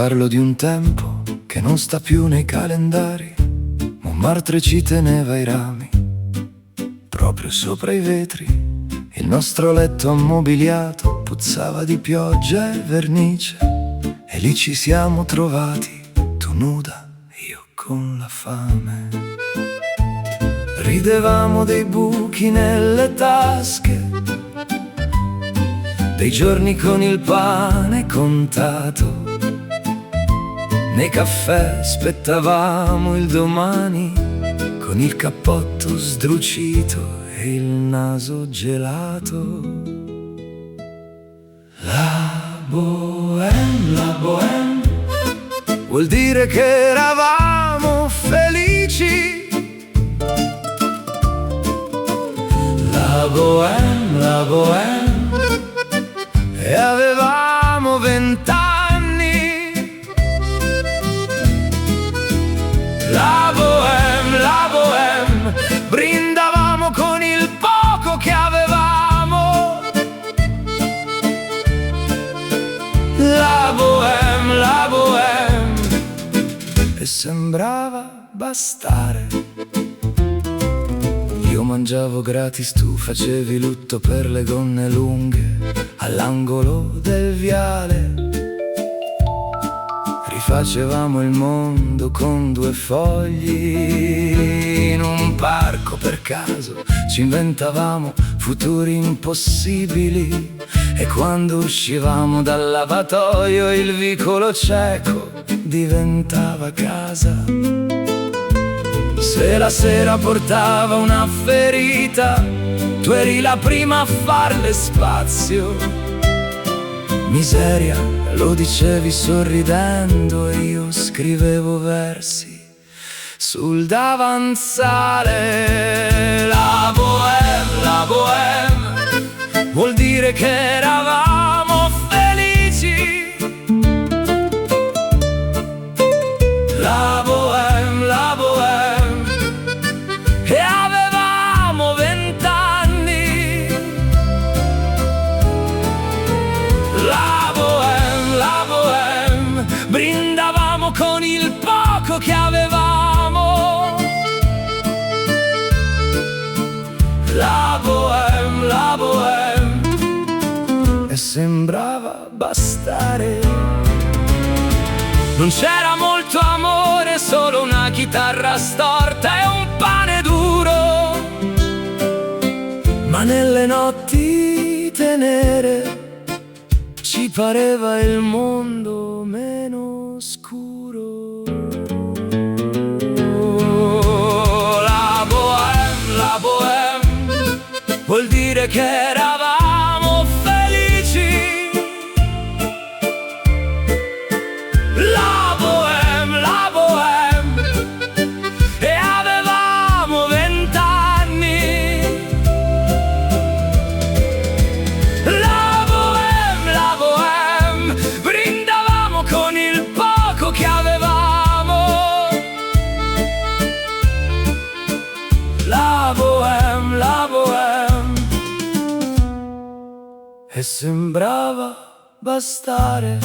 parlo di un tempo che non sta più nei calendari. Montmartre ci teneva i rami proprio sopra i vetri. Il nostro letto ammobiliato puzzava di pioggia e vernice. E lì ci siamo trovati, tu nuda, io con la fame. Ridevamo dei buchi nelle tasche, dei giorni con il pane contato. Nei caffè aspettavamo il domani, con il cappotto sdrucito e il naso gelato. La bohème, vuol dire che eravamo felici. La bohème, e avevamo 20 anni. La bohème, brindavamo con il poco che avevamo. La bohème, e sembrava bastare. Io mangiavo gratis, tu facevi lutto per le gonne lunghe all'angolo del viale. Rifacevamo il mondo con 2 fogli. In un parco per caso ci inventavamo futuri impossibili. E quando uscivamo dal lavatoio il vicolo cieco diventava casa. Se la sera portava una ferita, tu eri la prima a farle spazio. Miseria, lo dicevi sorridendo, e io scrivevo versi sul davanzale. La bohème, vuol dire che eravamo felici. La bohème, e avevamo 20 anni. La bohème, brindavamo con il poco che avevamo. La bohème, e sembrava bastare. Non c'era molto amore, solo una chitarra storta e un pane duro. Ma nelle notti tenere ci pareva il mondo meno scuro. La bohème, vuol dire che eravamo felici. La bohème, e avevamo 20 anni. La bohème, brindavamo con il poco che avevamo. La bohème, e sembrava bastare.